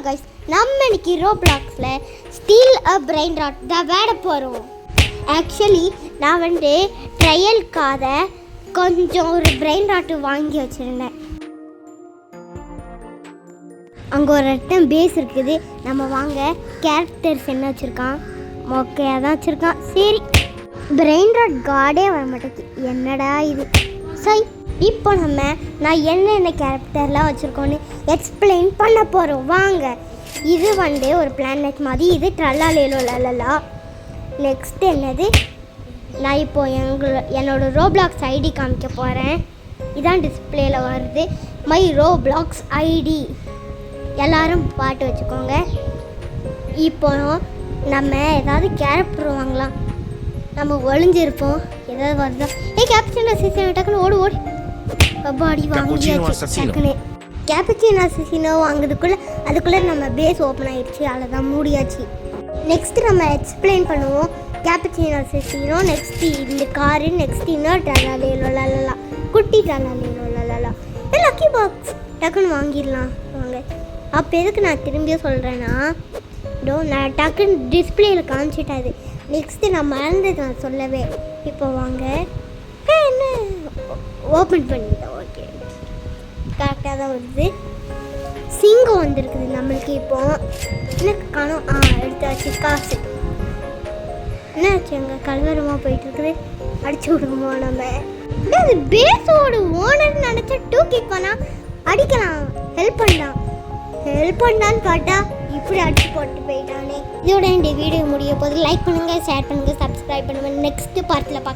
Guys, நம்ம இன்னைக்கு ரோப்ளாக்ஸில் steel அ brain rod தான் விளையாட போகிறோம். ஆக்சுவலி நான் ட்ரையலுக்காக கொஞ்சம் ஒரு பிரெயின் ராட்டு வாங்கி வச்சுருந்தேன். அங்கே ஒரு இடத்துல பேஸ் இருக்குது. நம்ம வாங்க கேரக்டர்ஸ் என்ன வச்சுருக்கான், மொக்கையாக தான் வச்சுருக்கான். சரி, பிரெயின் ராட் கார்டே வர மாட்டேங்குது. என்னடா இது சை. இப்போ நான் என்னென்ன கேரக்டர்லாம் வச்சுருக்கோன்னு எக்ஸ்பிளைன் பண்ண போகிறோம். வாங்க. இது ஒரு பிளானட் மாதிரி. இது ட்ரல்லாலேலோ லலலா. நெக்ஸ்ட் என்னது, நான் இப்போது என்னோட ரோப்ளாக்ஸ் ஐடி காமிக்க போகிறேன். இதான் டிஸ்பிளேயில் வருது, மை ரோப்ளாக்ஸ் ஐடி. எல்லோரும் பாட்டு வச்சுக்கோங்க. இப்போ நம்ம ஏதாவது கேரக்டர் வாங்கலாம். நம்ம ஒளிஞ்சிருப்போம், ஏதாவது வருதா. கேப்டன் அசிசினோ டக்குன்னு ஓடு ஓடி கபாடி வாங்கியாச்சு. டக்குன்னு கேப்டன் அசிசினோ அதுக்குள்ளே நம்ம பேஸ் ஓப்பன் ஆகிடுச்சு. அதில் தான் மூடியாச்சு. நெக்ஸ்ட்டு நம்ம எக்ஸ்பிளைன் பண்ணுவோம். கேப்டன் அசிசினோ, நெக்ஸ்ட்டு இந்த காரு, நெக்ஸ்ட் இன்னொரு ட்ரலாலேலோ லலலா, குட்டி ட்ரலாலேலோ லலலா. லக்கி பாக்ஸ் டக்குன்னு வாங்கிடலாம் வாங்க. அப்போ எதுக்கு நான் திரும்பியும் சொல்கிறேன்னா, நான் டக்குன்னு டிஸ்பிளேயில் காமிச்சிட்டாது. நெக்ஸ்ட்டு நான் மறந்தது நான் சொல்லவே. இப்போ வாங்க, என்ன ஓப்பன் பண்ணிட்டேன். ஓகே, கரெக்டாக தான் வருது. சிங்கம் வந்துருக்குது நம்மளுக்கு. இப்போ என்ன காணும், எடுத்தாச்சு. காசு என்ன ஆச்சு, அங்கே கலவரமாக போயிட்டுருக்குது. அடிச்சு விடுவோமா நம்ம. அது பேஸோட ஓனர் நினச்சா டூக்கிட் பண்ணால் அடிக்கலாம், ஹெல்ப் பண்ணான்னு பார்த்தா இப்படி அடிச்சு போட்டு போயிட்டானே. இதோட இந்த வீடியோ முடிய போது லைக் பண்ணுங்கள், ஷேர் பண்ணுங்கள், சப்ஸ்கிரைப் பண்ணுங்கள். நெக்ஸ்ட் பார்ட்டில் பார்க்க